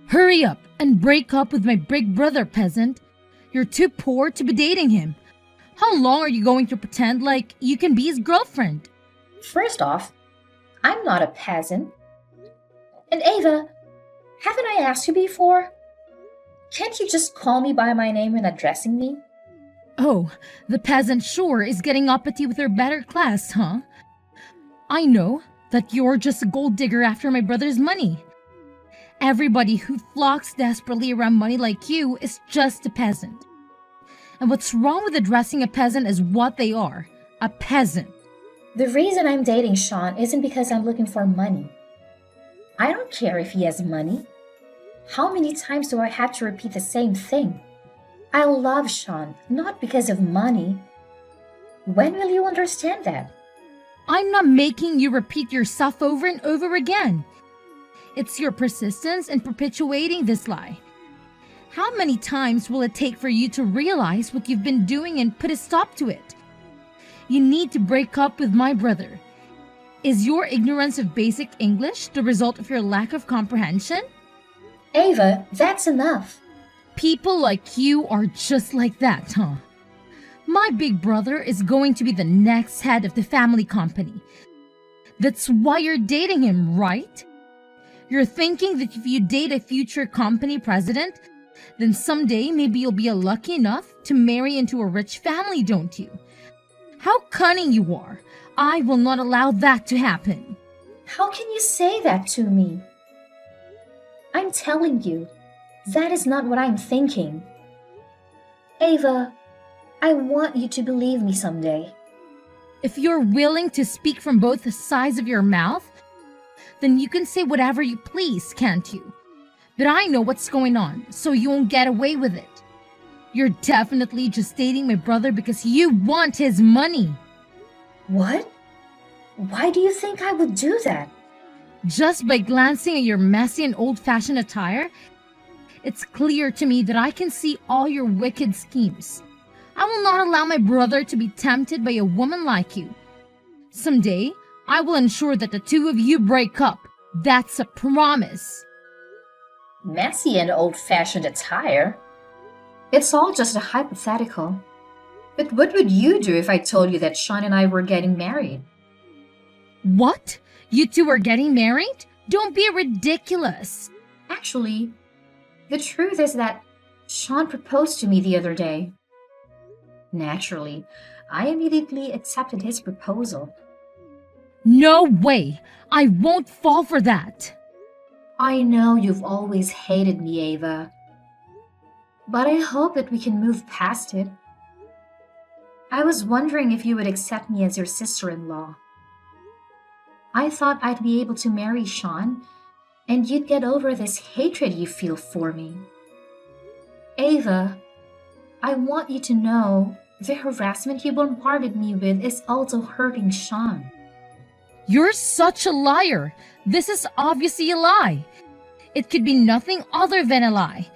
Hurry up and break up with my big brother, peasant. You're too poor to be dating him. How long are you going to pretend like you can be his girlfriend? First off, I'm not a peasant. And Ava, haven't I asked you before? Can't you just call me by my name when addressing me? Oh, the peasant sure is getting uppity with her better class, huh? I know that you're just a gold digger after my brother's money. Everybody who flocks desperately around money like you is just a peasant. And what's wrong with addressing a peasant as what they are, a peasant? The reason I'm dating Sean isn't because I'm looking for money. I don't care if he has money. How many times do I have to repeat the same thing? I love Sean, not because of money. When will you understand that? I'm not making you repeat yourself over and over again. It's your persistence in perpetuating this lie. How many times will it take for you to realize what you've been doing and put a stop to it? You need to break up with my brother. Is your ignorance of basic English the result of your lack of comprehension? Ava, that's enough. People like you are just like that, huh? My big brother is going to be the next head of the family company. That's why you're dating him, right? You're thinking that if you date a future company president, then someday maybe you'll be lucky enough to marry into a rich family, don't you? How cunning you are. I will not allow that to happen. How can you say that to me? I'm telling you, that is not what I'm thinking. Ava, I want you to believe me someday. If you're willing to speak from both sides of your mouth, then you can say whatever you please, can't you? But I know what's going on, so you won't get away with it. You're definitely just dating my brother because you want his money. What? Why do you think I would do that? Just by glancing at your messy and old-fashioned attire, it's clear to me that I can see all your wicked schemes. I will not allow my brother to be tempted by a woman like you. Someday, I will ensure that the two of you break up. That's a promise. Messy and old-fashioned attire? It's all just a hypothetical. But what would you do if I told you that Sean and I were getting married? What? You two are getting married? Don't be ridiculous. Actually, the truth is that Sean proposed to me the other day. Naturally, I immediately accepted his proposal. No way! I won't fall for that. I know you've always hated me, Ava. But I hope that we can move past it. I was wondering if you would accept me as your sister-in-law. I thought I'd be able to marry Sean, and you'd get over this hatred you feel for me. Ava, I want you to know the harassment you bombarded me with is also hurting Sean. You're such a liar. This is obviously a lie. It could be nothing other than a lie.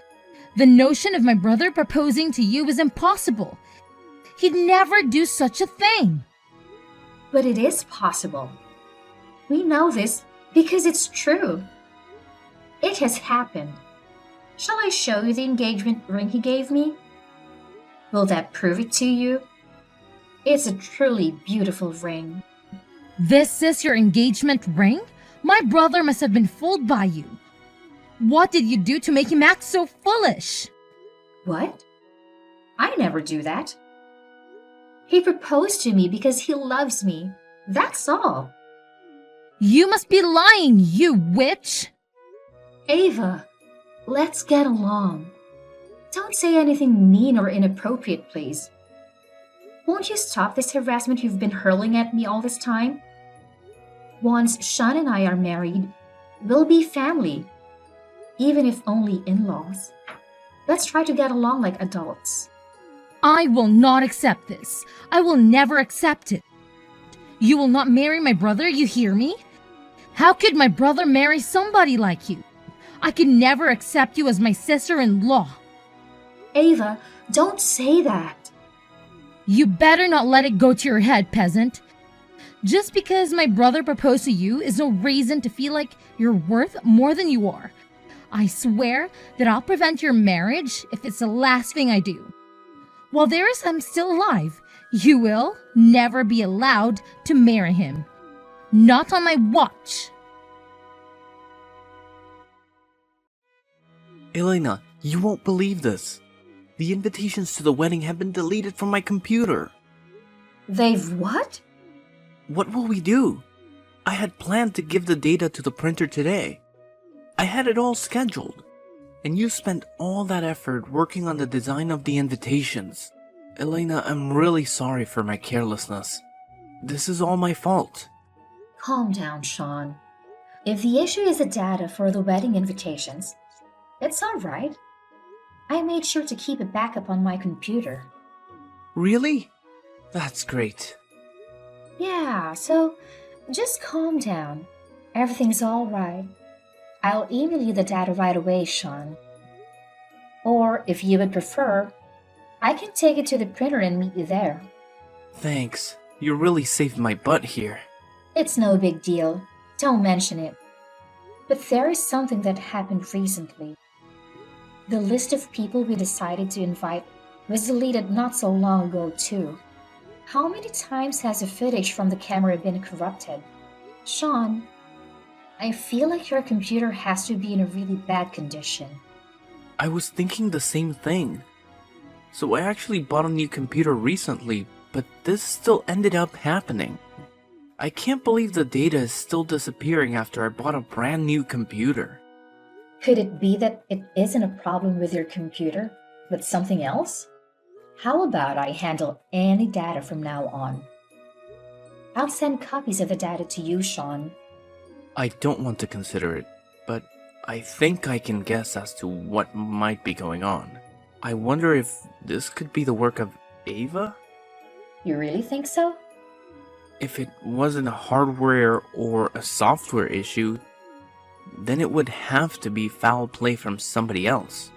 The notion of my brother proposing to you is impossible. He'd never do such a thing. But it is possible. We know this because it's true. It has happened. Shall I show you the engagement ring he gave me? Will that prove it to you? It's a truly beautiful ring. This is your engagement ring? My brother must have been fooled by you. What did you do to make him act so foolish? What? I never do that. He proposed to me because he loves me. That's all. You must be lying, you witch! Ava, let's get along. Don't say anything mean or inappropriate, please. Won't you stop this harassment you've been hurling at me all this time? Once Sean and I are married, we'll be family, even if only in-laws. Let's try to get along like adults. I will not accept this. I will never accept it. You will not marry my brother, you hear me? How could my brother marry somebody like you? I could never accept you as my sister-in-law. Ava, don't say that. You better not let it go to your head, peasant. Just because my brother proposed to you is no reason to feel like you're worth more than you are. I swear that I'll prevent your marriage if it's the last thing I do. While I'm still alive, you will never be allowed to marry him. Not on my watch. Elena, you won't believe this. The invitations to the wedding have been deleted from my computer. They've what? What will we do? I had planned to give the data to the printer today. I had it all scheduled. And you spent all that effort working on the design of the invitations. Elena, I'm really sorry for my carelessness. This is all my fault. Calm down, Sean. If the issue is the data for the wedding invitations, it's all right. I made sure to keep a backup on my computer. Really? That's great. Yeah, so just calm down. Everything's all right. I'll email you the data right away, Sean. Or, if you would prefer, I can take it to the printer and meet you there. Thanks. You really saved my butt here. It's no big deal. Don't mention it. But there is something that happened recently. The list of people we decided to invite was deleted not so long ago, too. How many times has the footage from the camera been corrupted? Sean, I feel like your computer has to be in a really bad condition. I was thinking the same thing. So I actually bought a new computer recently, but this still ended up happening. I can't believe the data is still disappearing after I bought a brand new computer. Could it be that it isn't a problem with your computer, but something else? How about I handle any data from now on? I'll send copies of the data to you, Sean. I don't want to consider it, but I think I can guess as to what might be going on. I wonder if this could be the work of Ava? You really think so? If it wasn't a hardware or a software issue, then it would have to be foul play from somebody else.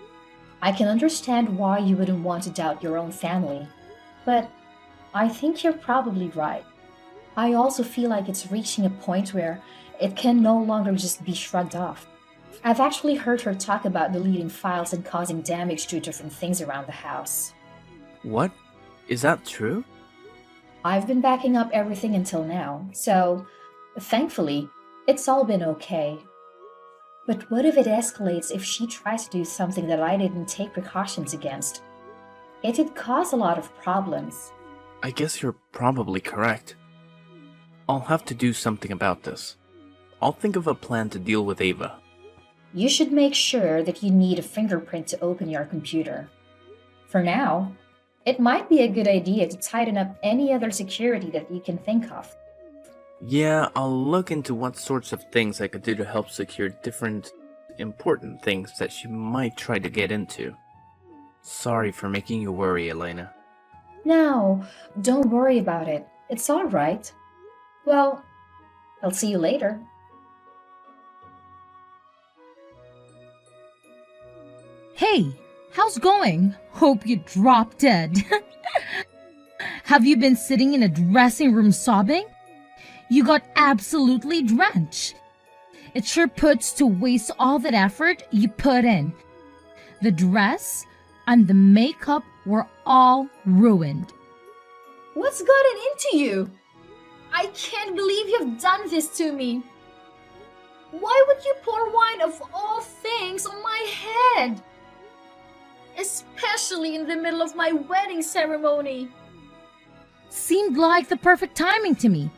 I can understand why you wouldn't want to doubt your own family, but I think you're probably right. I also feel like it's reaching a point where it can no longer just be shrugged off. I've actually heard her talk about deleting files and causing damage to different things around the house. What? Is that true? I've been backing up everything until now, so thankfully, it's all been okay. But what if it escalates if she tries to do something that I didn't take precautions against? It'd cause a lot of problems. I guess you're probably correct. I'll have to do something about this. I'll think of a plan to deal with Ava. You should make sure that you need a fingerprint to open your computer. For now, it might be a good idea to tighten up any other security that you can think of. Yeah, I'll look into what sorts of things I could do to help secure different important things that she might try to get into. Sorry for making you worry, Elena. No, don't worry about it. It's all right. Well, I'll see you later. Hey, how's going? Hope you dropped dead. Have you been sitting in a dressing room sobbing? You got absolutely drenched. It sure puts to waste all that effort you put in. The dress and the makeup were all ruined. What's gotten into you? I can't believe you've done this to me. Why would you pour wine of all things on my head? Especially in the middle of my wedding ceremony. Seemed like the perfect timing to me.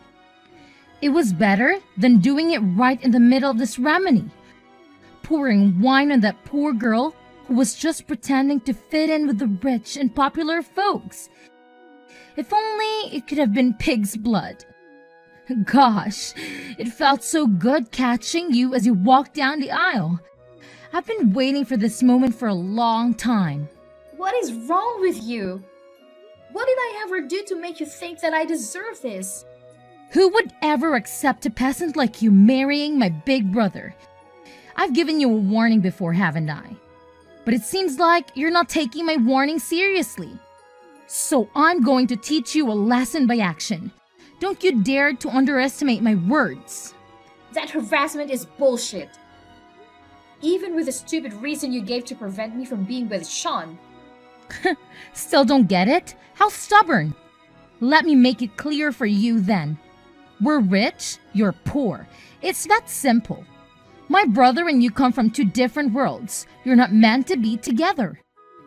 It was better than doing it right in the middle of the ceremony. Pouring wine on that poor girl who was just pretending to fit in with the rich and popular folks. If only it could have been pig's blood. Gosh, it felt so good catching you as you walked down the aisle. I've been waiting for this moment for a long time. What is wrong with you? What did I ever do to make you think that I deserve this? Who would ever accept a peasant like you marrying my big brother? I've given you a warning before, haven't I? But it seems like you're not taking my warning seriously. So I'm going to teach you a lesson by action. Don't you dare to underestimate my words. That harassment is bullshit. even with the stupid reason you gave to prevent me from being with Sean. Still don't get it? How stubborn! Let me make it clear for you then. We're rich, you're poor. It's that simple. My brother and you come from two different worlds. You're not meant to be together.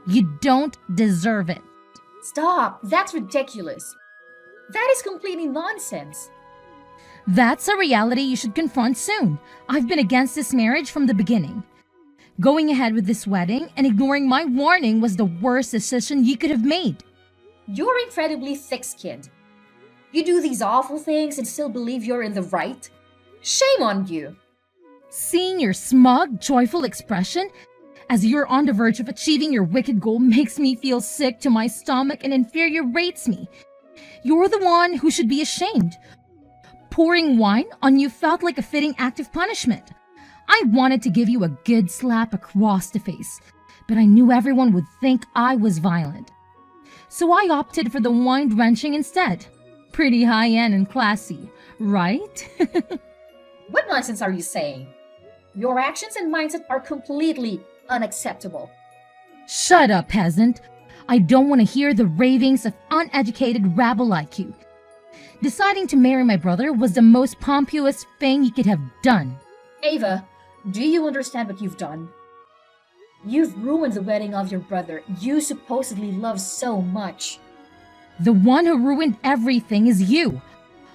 You don't deserve it. Stop! That's ridiculous. That is completely nonsense. That's a reality you should confront soon. I've been against this marriage from the beginning. Going ahead with this wedding and ignoring my warning was the worst decision you could have made. You're incredibly thick-skinned. You do these awful things and still believe you're in the right? Shame on you! Seeing your smug, joyful expression as you're on the verge of achieving your wicked goal makes me feel sick to my stomach and infuriates me. You're the one who should be ashamed. Pouring wine on you felt like a fitting act of punishment. I wanted to give you a good slap across the face, but I knew everyone would think I was violent. So I opted for the wine drenching instead. Pretty high-end and classy, right? What nonsense are you saying? Your actions and mindset are completely unacceptable. Shut up, peasant. I don't want to hear the ravings of uneducated rabble like you. Deciding to marry my brother was the most pompous thing you could have done. Ava, do you understand what you've done? You've ruined the wedding of your brother you supposedly love so much. The one who ruined everything is you.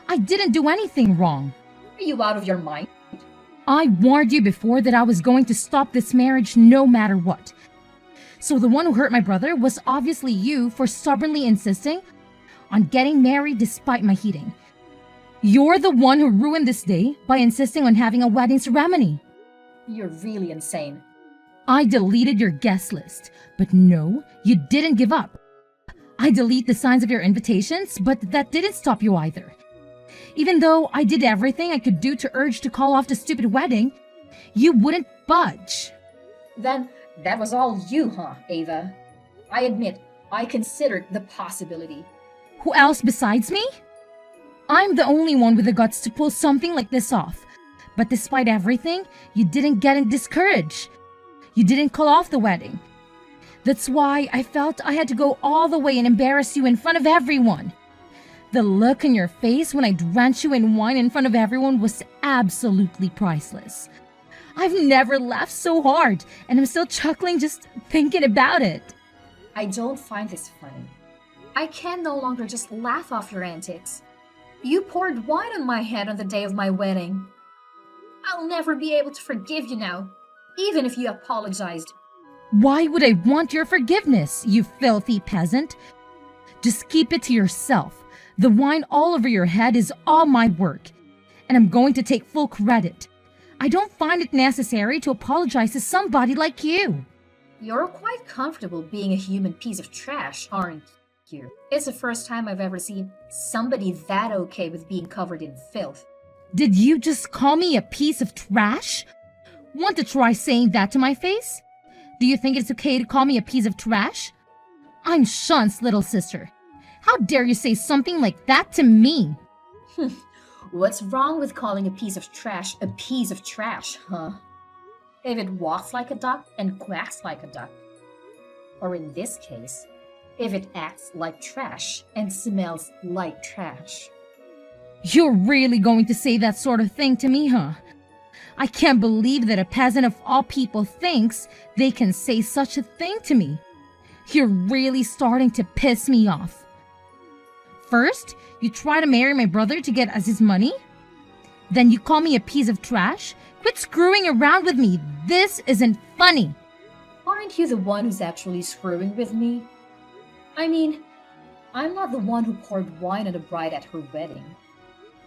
I didn't do anything wrong. Are you out of your mind? I warned you before that I was going to stop this marriage no matter what. So the one who hurt my brother was obviously you for stubbornly insisting on getting married despite my heating. You're the one who ruined this day by insisting on having a wedding ceremony. You're really insane. I deleted your guest list, but no, you didn't give up. I deleted the signs of your invitations, but that didn't stop you either. Even though I did everything I could do to urge to call off the stupid wedding, you wouldn't budge. Then that was all you, huh, Ava? I admit, I considered the possibility. Who else besides me? I'm the only one with the guts to pull something like this off. But despite everything, you didn't get discouraged. You didn't call off the wedding. That's why I felt I had to go all the way and embarrass you in front of everyone. The look on your face when I drenched you in wine in front of everyone was absolutely priceless. I've never laughed so hard, and I'm still chuckling just thinking about it. I don't find this funny. I can no longer just laugh off your antics. You poured wine on my head on the day of my wedding. I'll never be able to forgive you now, even if you apologized. Why would I want your forgiveness, you filthy peasant? Just keep it to yourself. The wine all over your head is all my work, and I'm going to take full credit. I don't find it necessary to apologize to somebody like you. You're quite comfortable being a human piece of trash, aren't you? It's the first time I've ever seen somebody that okay with being covered in filth. Did you just call me a piece of trash? Want to try saying that to my face? Do you think it's okay to call me a piece of trash? I'm Sean's little sister. How dare you say something like that to me? What's wrong with calling a piece of trash, huh? If it walks like a duck and quacks like a duck. Or in this case, if it acts like trash and smells like trash. You're really going to say that sort of thing to me, huh? I can't believe that a peasant of all people thinks they can say such a thing to me. You're really starting to piss me off. First, you try to marry my brother to get us his money. Then you call me a piece of trash. Quit screwing around with me. This isn't funny. Aren't you the one who's actually screwing with me? I mean, I'm not the one who poured wine on the bride at her wedding.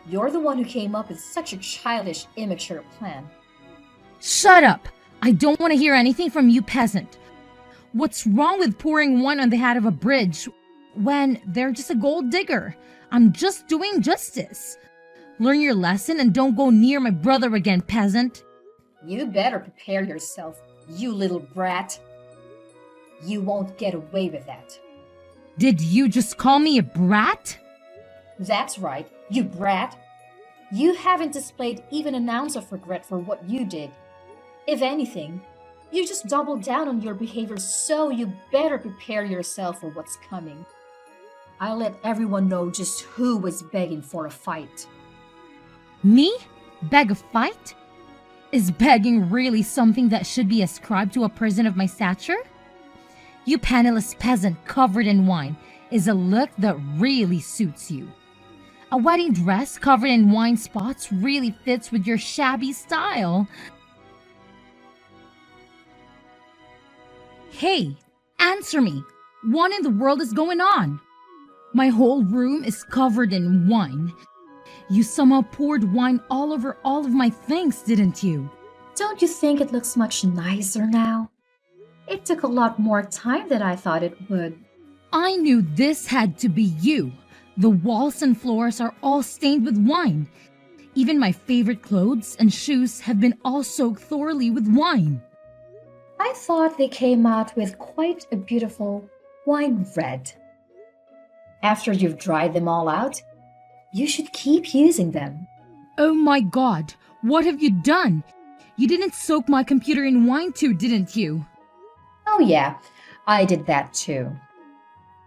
You're the one who came up with such a childish, immature plan. Shut up! I don't want to hear anything from you, peasant. What's wrong with pouring wine on the head of a bridge when they're just a gold digger? I'm just doing justice. Learn your lesson and don't go near my brother again, peasant. You better prepare yourself, you little brat. You won't get away with that. Did you just call me a brat? That's right, you brat. You haven't displayed even an ounce of regret for what you did. If anything, you just doubled down on your behavior, so you better prepare yourself for what's coming. I'll let everyone know just who was begging for a fight. Me? Beg a fight? Is begging really something that should be ascribed to a person of my stature? You penniless peasant covered in wine is a look that really suits you. A wedding dress covered in wine spots really fits with your shabby style. Hey, answer me. What in the world is going on? My whole room is covered in wine. You somehow poured wine all over all of my things, didn't you? Don't you think it looks much nicer now? It took a lot more time than I thought it would. I knew this had to be you. The walls and floors are all stained with wine. Even my favorite clothes and shoes have been all soaked thoroughly with wine. I thought they came out with quite a beautiful wine red. After you've dried them all out, you should keep using them. Oh my god, what have you done? You didn't soak my computer in wine too, didn't you? Oh yeah, I did that too.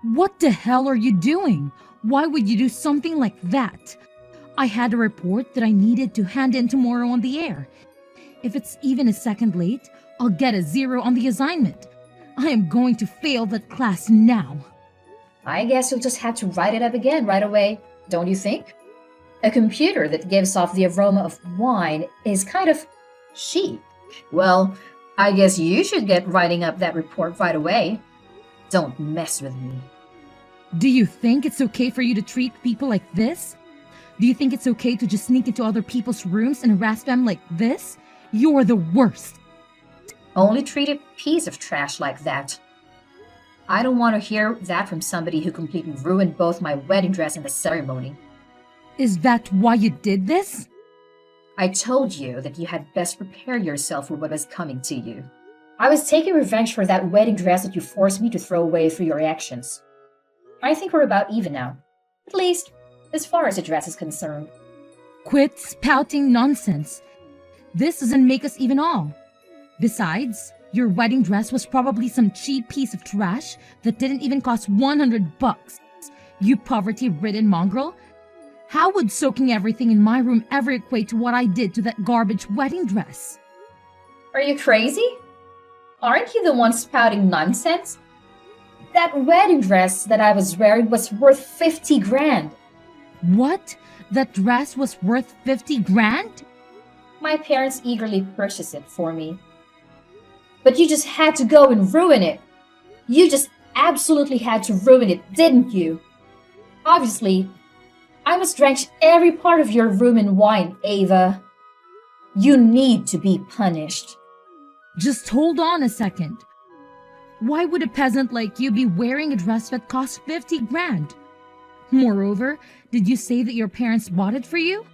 What the hell are you doing? Why would you do something like that? I had a report that I needed to hand in tomorrow on the air. If it's even a second late, I'll get a 0 on the assignment. I am going to fail that class now. I guess you'll just have to write it up again right away, don't you think? A computer that gives off the aroma of wine is kind of chic. Well, I guess you should get writing up that report right away. Don't mess with me. Do you think it's okay for you to treat people like this? Do you think it's okay to just sneak into other people's rooms and harass them like this? You're the worst. Only treat a piece of trash like that. I don't want to hear that from somebody who completely ruined both my wedding dress and the ceremony. Is that why you did this? I told you that you had best prepare yourself for what was coming to you. I was taking revenge for that wedding dress that you forced me to throw away through your actions. I think we're about even now. At least, as far as the dress is concerned. Quit spouting nonsense. This doesn't make us even all. Besides, your wedding dress was probably some cheap piece of trash that didn't even cost $100. You poverty-ridden mongrel. How would soaking everything in my room ever equate to what I did to that garbage wedding dress? Are you crazy? Aren't you the one spouting nonsense? That wedding dress that I was wearing was worth 50 grand. What? That dress was worth 50 grand? My parents eagerly purchased it for me. But you just had to go and ruin it. You just absolutely had to ruin it, didn't you? Obviously, I must drench every part of your room in wine, Ava. You need to be punished. Just hold on a second. Why would a peasant like you be wearing a dress that costs 50 grand? Moreover, did you say that your parents bought it for you?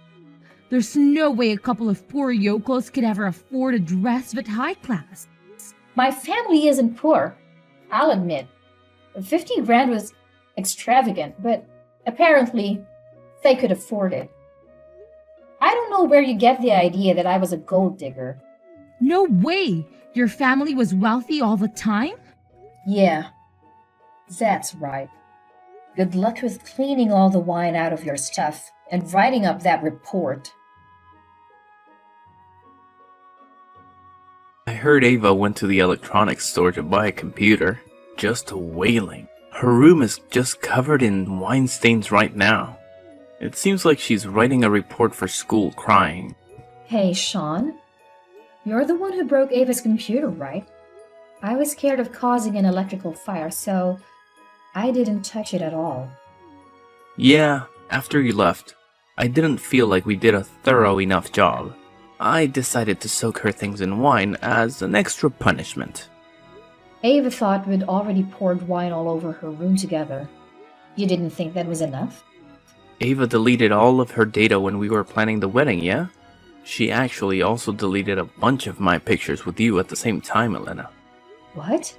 There's no way a couple of poor yokels could ever afford a dress that high class. My family isn't poor, I'll admit. 50 grand was extravagant, but apparently they could afford it. I don't know where you get the idea that I was a gold digger. No way! Your family was wealthy all the time? Yeah, that's right. Good luck with cleaning all the wine out of your stuff and writing up that report. I heard Ava went to the electronics store to buy a computer. Just wailing. Her room is just covered in wine stains right now. It seems like she's writing a report for school crying. Hey, Sean. You're the one who broke Ava's computer, right? I was scared of causing an electrical fire, so I didn't touch it at all. Yeah, after you left, I didn't feel like we did a thorough enough job. I decided to soak her things in wine as an extra punishment. Ava thought we'd already poured wine all over her room together. You didn't think that was enough? Ava deleted all of her data when we were planning the wedding, yeah? She actually also deleted a bunch of my pictures with you at the same time, Elena. What?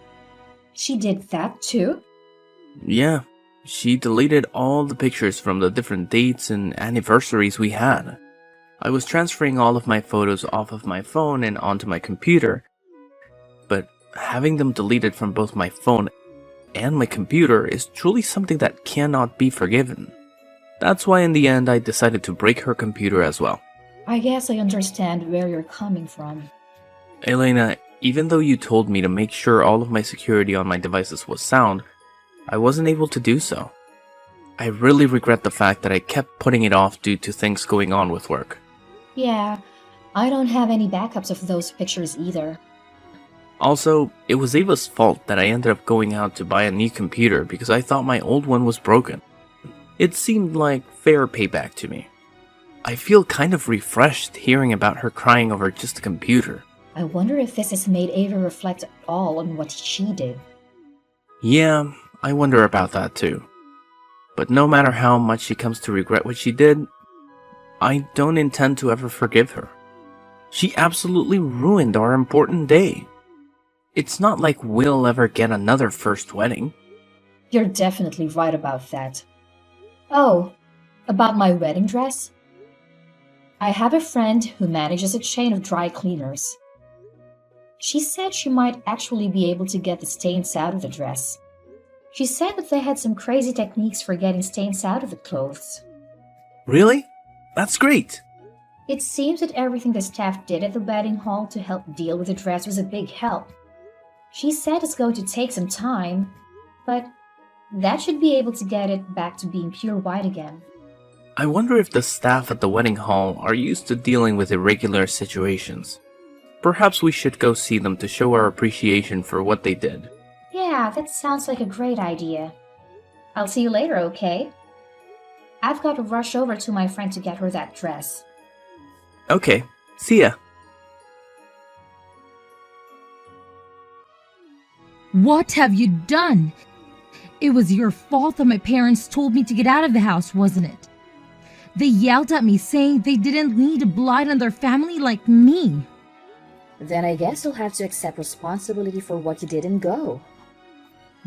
She did that too? Yeah, she deleted all the pictures from the different dates and anniversaries we had. I was transferring all of my photos off of my phone and onto my computer, but having them deleted from both my phone and my computer is truly something that cannot be forgiven. That's why in the end I decided to break her computer as well. I guess I understand where you're coming from. Elena, even though you told me to make sure all of my security on my devices was sound, I wasn't able to do so. I really regret the fact that I kept putting it off due to things going on with work. Yeah, I don't have any backups of those pictures either. Also, it was Ava's fault that I ended up going out to buy a new computer because I thought my old one was broken. It seemed like fair payback to me. I feel kind of refreshed hearing about her crying over just a computer. I wonder if this has made Ava reflect at all on what she did. Yeah, I wonder about that too. But no matter how much she comes to regret what she did, I don't intend to ever forgive her. She absolutely ruined our important day. It's not like we'll ever get another first wedding. You're definitely right about that. Oh, about my wedding dress? I have a friend who manages a chain of dry cleaners. She said she might actually be able to get the stains out of the dress. She said that they had some crazy techniques for getting stains out of the clothes. Really? That's great. It seems that everything the staff did at the wedding hall to help deal with the dress was a big help. She said it's going to take some time, but that should be able to get it back to being pure white again. I wonder if the staff at the wedding hall are used to dealing with irregular situations. Perhaps we should go see them to show our appreciation for what they did. Yeah, that sounds like a great idea. I'll see you later, okay? I've got to rush over to my friend to get her that dress. Okay, see ya. What have you done? It was your fault that my parents told me to get out of the house, wasn't it? They yelled at me saying they didn't need a blight on their family like me. Then I guess you'll have to accept responsibility for what you did and go.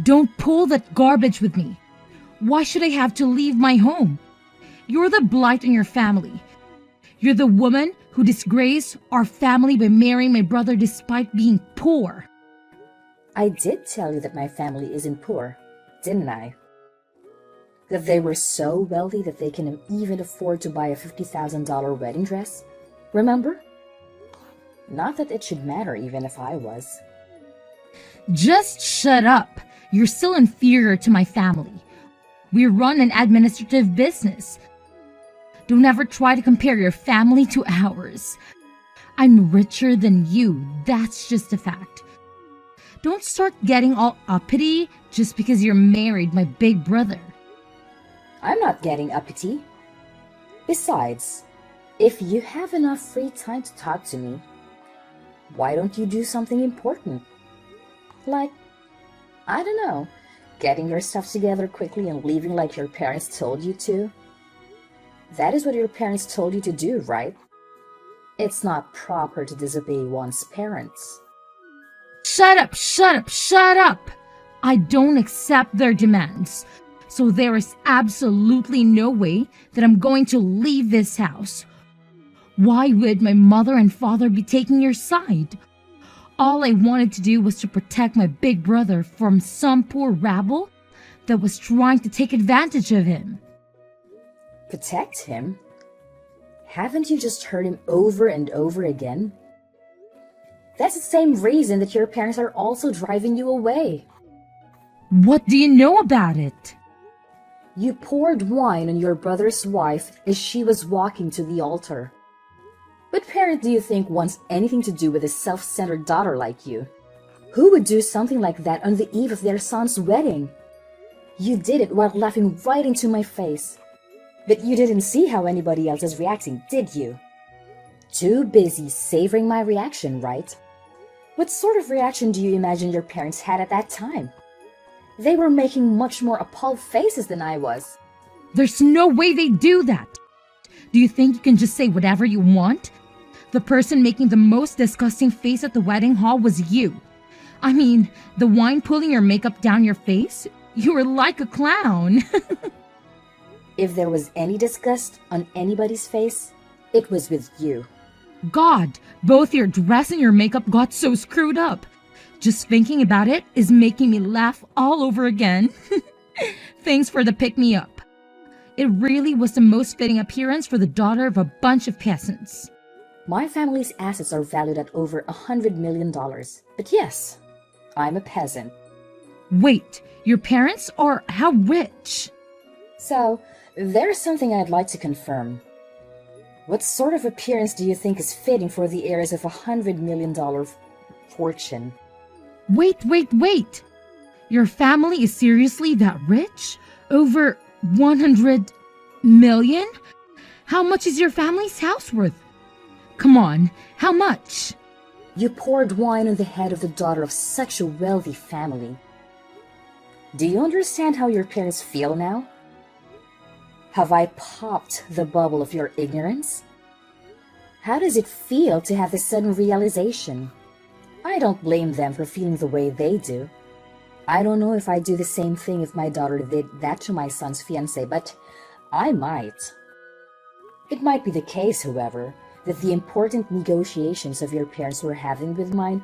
Don't pull that garbage with me. Why should I have to leave my home? You're the blight on your family. You're the woman who disgraced our family by marrying my brother despite being poor. I did tell you that my family isn't poor, didn't I? That they were so wealthy that they can even afford to buy a $50,000 wedding dress. Remember? Not that it should matter even if I was. Just shut up. You're still inferior to my family. We run an administrative business. Don't ever try to compare your family to ours. I'm richer than you, that's just a fact. Don't start getting all uppity just because you're married my big brother. I'm not getting uppity. Besides, if you have enough free time to talk to me, why don't you do something important? Like, I don't know, getting your stuff together quickly and leaving like your parents told you to? That is what your parents told you to do, right? It's not proper to disobey one's parents. Shut up, shut up, shut up! I don't accept their demands. So there is absolutely no way that I'm going to leave this house. Why would my mother and father be taking your side? All I wanted to do was to protect my big brother from some poor rabble that was trying to take advantage of him. Protect him? Haven't you just heard him over and over again? That's the same reason that your parents are also driving you away. What do you know about it? You poured wine on your brother's wife as she was walking to the altar. What parent do you think wants anything to do with a self-centered daughter like you? Who would do something like that on the eve of their son's wedding? You did it while laughing right into my face. But you didn't see how anybody else is reacting, did you? Too busy savoring my reaction, right? What sort of reaction do you imagine your parents had at that time? They were making much more appalled faces than I was. There's no way they do that. Do you think you can just say whatever you want? The person making the most disgusting face at the wedding hall was you. I mean, the wine pulling your makeup down your face? You were like a clown. If there was any disgust on anybody's face, It was with you. God, both your dress and your makeup got so screwed up. Just thinking about it is making me laugh all over again. Thanks for the pick-me-up. It really was the most fitting appearance for the daughter of a bunch of peasants. My family's assets are valued at over $100 million. But yes, I'm a peasant. Wait, your parents are how rich? So, there's something I'd like to confirm. What sort of appearance do you think is fitting for the heirs of $100 million fortune? Wait. Your family is seriously that rich? Over 100 million? How much is your family's house worth? Come on, how much? You poured wine on the head of the daughter of such a wealthy family. Do you understand how your parents feel now? Have I popped the bubble of your ignorance? How does it feel to have this sudden realization? I don't blame them for feeling the way they do. I don't know if I'd do the same thing if my daughter did that to my son's fiancé, but I might. It might be the case, however, that the important negotiations of your parents were having with mine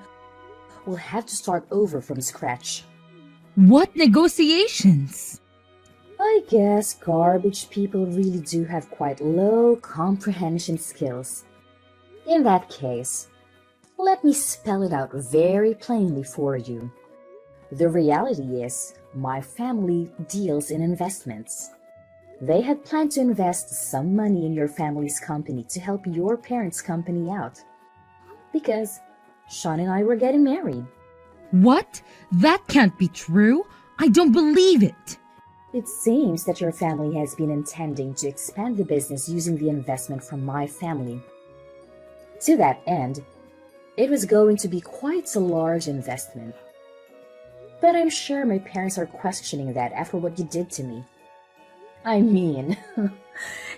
will have to start over from scratch. What negotiations? I guess garbage people really do have quite low comprehension skills. In that case, let me spell it out very plainly for you. The reality is, my family deals in investments. They had planned to invest some money in your family's company to help your parents' company out. Because Sean and I were getting married. What? That can't be true. I don't believe it. It seems that your family has been intending to expand the business using the investment from my family. To that end, it was going to be quite a large investment. But I'm sure my parents are questioning that after what you did to me. I mean,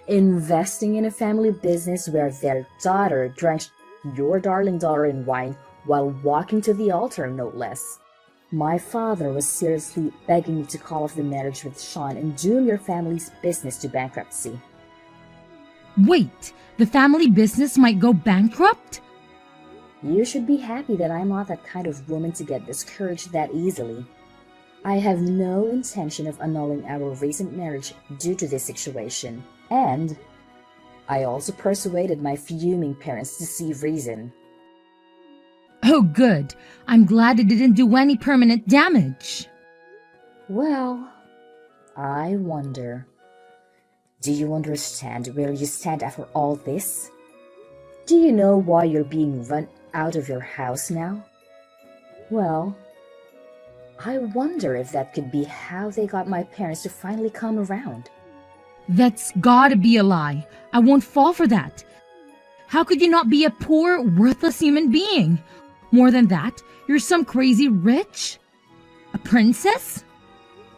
investing in a family business where their daughter drenched your darling daughter in wine while walking to the altar, no less. My father was seriously begging me to call off the marriage with Sean and doom your family's business to bankruptcy. Wait, the family business might go bankrupt? You should be happy that I'm not that kind of woman to get discouraged that easily. I have no intention of annulling our recent marriage due to this situation, and I also persuaded my fuming parents to see reason. Oh, good. I'm glad it didn't do any permanent damage. Well, I wonder, do you understand where you stand after all this? Do you know why you're being run out of your house now? Well, I wonder if that could be how they got my parents to finally come around. That's gotta be a lie. I won't fall for that. How could you not be a poor, worthless human being? More than that, you're some crazy rich? A princess?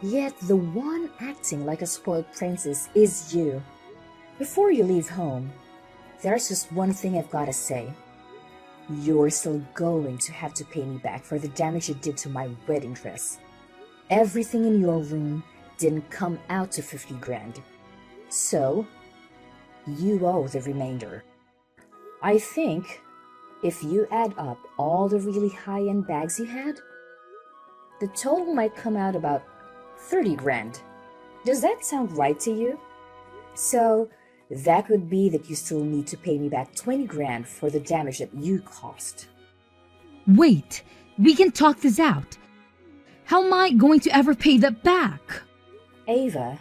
Yet the one acting like a spoiled princess is you. Before you leave home, there's just one thing I've got to say. You're still going to have to pay me back for the damage you did to my wedding dress. Everything in your room didn't come out to 50 grand. So, you owe the remainder. I think if you add up all the really high-end bags you had, the total might come out about 30 grand. Does that sound right to you? So, that would be that you still need to pay me back 20 grand for the damage that you caused. Wait, we can talk this out. How am I going to ever pay that back? Ava,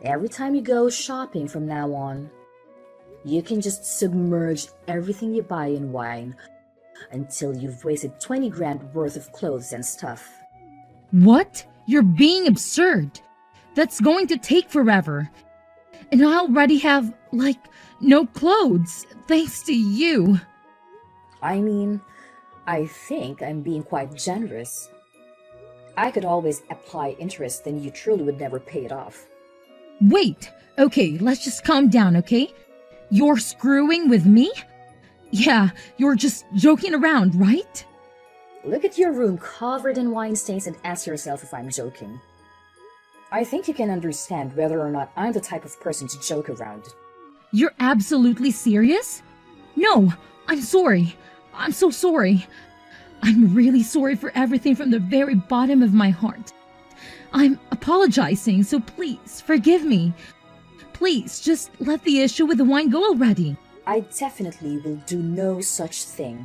every time you go shopping from now on, you can just submerge everything you buy in wine until you've wasted 20 grand worth of clothes and stuff. What? You're being absurd. That's going to take forever. And I already have, no clothes, thanks to you. I mean, I think I'm being quite generous. I could always apply interest, and you truly would never pay it off. Wait, okay, let's just calm down, okay? You're screwing with me? Yeah, you're just joking around, right? Look at your room covered in wine stains and ask yourself if I'm joking. I think you can understand whether or not I'm the type of person to joke around. You're absolutely serious? No, I'm sorry. I'm so sorry. I'm really sorry for everything from the very bottom of my heart. I'm apologizing, so please forgive me. Please, just let the issue with the wine go already. I definitely will do no such thing.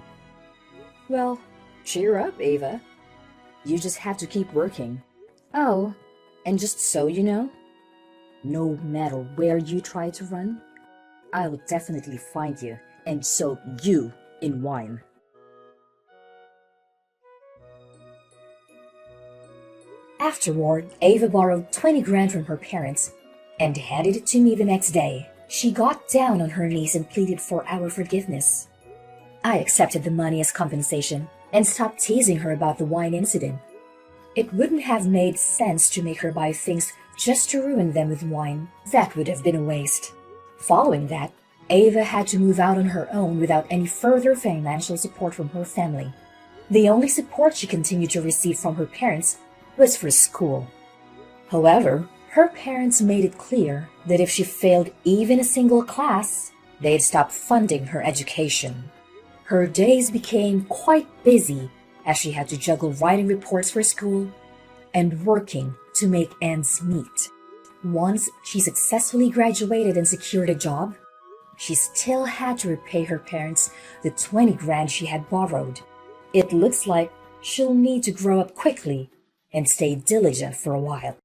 Well, cheer up, Ava. You just have to keep working. Oh, and just so you know, no matter where you try to run, I'll definitely find you and soak you in wine. Afterward, Ava borrowed 20 grand from her parents and handed it to me the next day. She got down on her knees and pleaded for our forgiveness. I accepted the money as compensation and stopped teasing her about the wine incident. It wouldn't have made sense to make her buy things just to ruin them with wine. That would have been a waste. Following that, Ava had to move out on her own without any further financial support from her family. The only support she continued to receive from her parents was for school. However, her parents made it clear that if she failed even a single class, they'd stop funding her education. Her days became quite busy as she had to juggle writing reports for school and working to make ends meet. Once she successfully graduated and secured a job, she still had to repay her parents the 20 grand she had borrowed. It looks like she'll need to grow up quickly and stay diligent for a while.